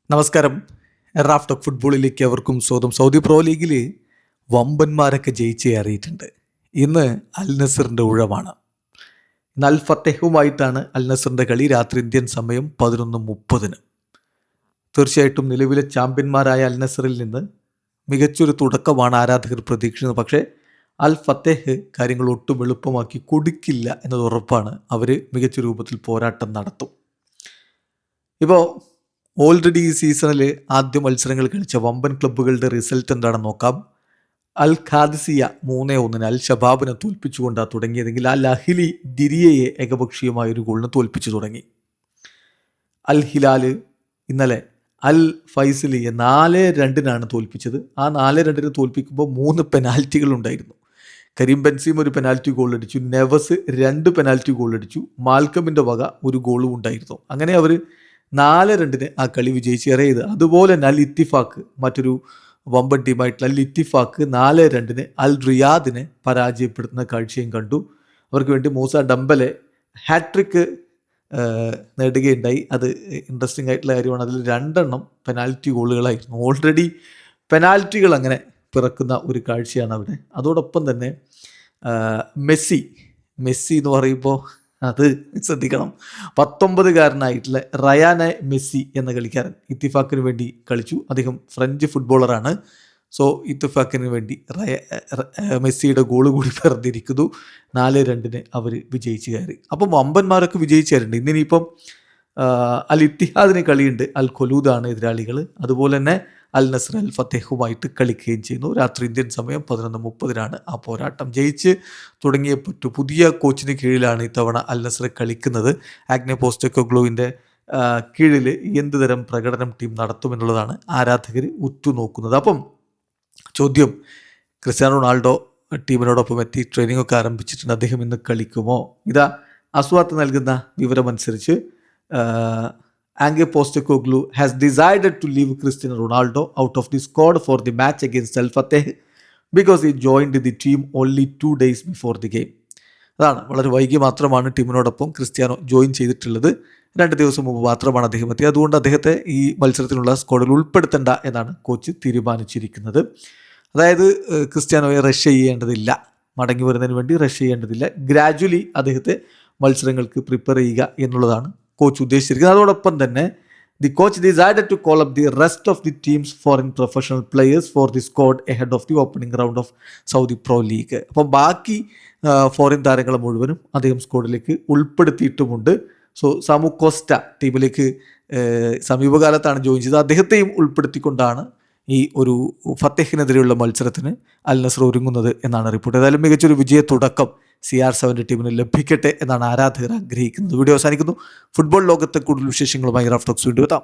നമസ്കാരം. Raf talk ഫുട്ബോളിലേക്ക് അവർക്കും സ്വാഗതം. സൗദി പ്രോ ലീഗിൽ വമ്പന്മാരൊക്കെ ജയിച്ചേറിയിട്ടുണ്ട്. ഇന്ന് അൽ നസറിൻ്റെ ഊഴമാണ്. ഇന്ന് അൽ ഫത്തേഹുമായിട്ടാണ് അൽ നസറിൻ്റെ കളി. രാത്രി ഇന്ത്യൻ സമയം 11:30. തീർച്ചയായിട്ടും നിലവിലെ ചാമ്പ്യന്മാരായ അൽ നസറിൽ നിന്ന് മികച്ചൊരു തുടക്കമാണ് ആരാധകർ പ്രതീക്ഷിക്കുന്നത്. പക്ഷേ അൽ ഫത്തേഹ് കാര്യങ്ങൾ ഒട്ടും എളുപ്പമാക്കി കൊടുക്കില്ല എന്നത് ഉറപ്പാണ്. അവർ മികച്ച രൂപത്തിൽ പോരാട്ടം നടത്തും. ഇപ്പോൾ ഓൾറെഡി ഈ സീസണിൽ ആദ്യ മത്സരങ്ങൾ കളിച്ച വമ്പൻ ക്ലബ്ബുകളുടെ റിസൾട്ട് എന്താണെന്ന് നോക്കാം. അൽ ഖാദിസിയ 3-1 അൽ ഷബാബിനെ തോൽപ്പിച്ചുകൊണ്ടാണ് തുടങ്ങിയതെങ്കിൽ അൽ അഹിലി ദിരിയയെ ഏകപക്ഷീയമായ ഒരു ഗോളിന് തോൽപ്പിച്ചു തുടങ്ങി. അൽ ഹിലാല് ഇന്നലെ അൽ ഫൈസലിയെ 4-2 തോൽപ്പിച്ചത്. ആ 4-2 തോൽപ്പിക്കുമ്പോൾ 3 പെനാൽറ്റികൾ ഉണ്ടായിരുന്നു. കരീം ബെൻസീം ഒരു പെനാൽറ്റി ഗോൾ അടിച്ചു, നെവസ് 2 പെനാൽറ്റി ഗോൾ അടിച്ചു, മാൽക്കമിൻ്റെ വക ഒരു ഗോളും ഉണ്ടായിരുന്നു. അങ്ങനെ അവർ 4-2 ആ കളി വിജയിച്ചേറിയത്. അതുപോലെ തന്നെ അൽ ഇത്തിഫാക്ക്, മറ്റൊരു വമ്പൻ ടീമായിട്ടുള്ള അൽ ഇത്തിഫാക്ക് 4-2 അൽ റിയാദിനെ പരാജയപ്പെടുത്തുന്ന കാഴ്ചയും കണ്ടു. അവർക്ക് വേണ്ടി മൂസ ഡംബലെ ഹാട്രിക്ക് നേടുകയുണ്ടായി. അത് ഇൻട്രസ്റ്റിംഗ് ആയിട്ടുള്ള കാര്യമാണ്. അതിൽ 2 പെനാൽറ്റി ഗോളുകളായിരുന്നു. ഓൾറെഡി പെനാൽറ്റികൾ അങ്ങനെ പിറക്കുന്ന ഒരു കാഴ്ചയാണ് അവിടെ. അതോടൊപ്പം തന്നെ മെസ്സി എന്ന് പറയുമ്പോൾ അത് ശ്രദ്ധിക്കണം. 19-കാരനായിട്ടുള്ള റയാനെ മെസ്സി എന്ന കളിക്കാരൻ ഇത്തിഫാക്കിന് വേണ്ടി കളിച്ചു. അദ്ദേഹം ഫ്രഞ്ച് ഫുട്ബോളറാണ്. സോ ഇത്തിഫാക്കിന് വേണ്ടി മെസ്സിയുടെ ഗോള് കൂടി പിറന്നിരിക്കുന്നു. 4-2 അവർ വിജയിച്ച് കയറി. അപ്പം വമ്പന്മാരൊക്കെ വിജയിച്ചു കയറിയിട്ടുണ്ട്. ഇന്നിനിയിപ്പം അൽ ഇത്തിഹാദിന് കളിയുണ്ട്. അൽ ഖൊലൂദാണ് എതിരാളികൾ. അതുപോലെ തന്നെ അൽ നസർ അൽ ഫത്തേഹുമായിട്ട് കളിക്കുകയും ചെയ്യുന്നു. രാത്രി ഇന്ത്യൻ സമയം 11:30 ആ പോരാട്ടം. ജയിച്ച് തുടങ്ങിയ പുതിയ കോച്ചിന് കീഴിലാണ് ഇത്തവണ അൽ നസർ കളിക്കുന്നത്. ആഗ്നെ പോസ്റ്റെക്കോഗ്ലുവിൻ്റെ കീഴിൽ എന്ത് തരം പ്രകടനം ടീം നടത്തുമെന്നുള്ളതാണ് ആരാധകർ ഉറ്റുനോക്കുന്നത്. അപ്പം ചോദ്യം, ക്രിസ്ത്യാനോ റൊണാൾഡോ ടീമിനോടൊപ്പം എത്തി ട്രെയിനിങ് ഒക്കെ ആരംഭിച്ചിട്ടുണ്ട്. അദ്ദേഹം ഇന്ന് കളിക്കുമോ? ഇതാ അസ്വാത്ത് നൽകുന്ന വിവരമനുസരിച്ച് Ange Postecoglou has decided to leave Cristiano Ronaldo out of the squad for the match against Al Fateh because he joined the team only 2 days before the game. അതാണ്, വളരെ വൈകി മാത്രമാണ് ടീമിനോടൊപ്പം ക്രിസ്ത്യാനോ ജോയിൻ ചെയ്തിട്ടുള്ളത്. 2 ദിവസം മുമ്പ് മാത്രമാണ് അദ്ദേഹം എത്തിയത്. അതുകൊണ്ട് അദ്ദേഹത്തെ ഈ മത്സരത്തിനുള്ള സ്ക്വാഡിൽ ഉൾപ്പെടുത്തേണ്ട എന്നാണ് കോച്ച് തീരുമാനിച്ചിരിക്കുന്നത്. അതായത് ക്രിസ്ത്യാനോയെ റഷ് ചെയ്യേണ്ടതില്ല, മടങ്ങി വരുന്നതിന് വേണ്ടി റഷ് ചെയ്യേണ്ടതില്ല. ഗ്രാജുവലി അദ്ദേഹത്തെ മത്സരങ്ങൾക്ക് പ്രിപ്പയർ ചെയ്യുക എന്നുള്ളതാണ് കോച്ച് ഉദ്ദേശിച്ചിരിക്കുന്നത്. അതോടൊപ്പം തന്നെ the coach decided to call up the rest of the teams foreign professional players for the squad ahead of the opening round of Saudi pro league. അപ്പം ബാക്കി ഫോറിൻ താരങ്ങളെ മുഴുവനും അദ്ദേഹം സ്ക്വാഡിലേക്ക് ഉൾപ്പെടുത്തിയിട്ടുമുണ്ട്. സോ സാമു കോസ്റ്റ ടീമിലേക്ക് സമീപകാലത്താണ് ജോയിൻ ചെയ്തത്. അദ്ദേഹത്തെയും ഉൾപ്പെടുത്തിക്കൊണ്ടാണ് ഈ ഒരു ഫത്തേഹിനെതിരെയുള്ള മത്സരത്തിന് അൽ നസർ ഒരുങ്ങുന്നത് എന്നാണ് റിപ്പോർട്ട്. ഏതായാലും മികച്ചൊരു വിജയ തുടക്കം CR7 ടീമിന് ലഭിക്കട്ടെ എന്നാണ് ആരാധകർ ആഗ്രഹിക്കുന്നത്. വീഡിയോ അവസാനിക്കുന്നു. ഫുട്ബോൾ ലോകത്തെ കൂടുതൽ വിശേഷങ്ങളുമായി റാഫ് ടോക്സ് വീണ്ടും എത്താം.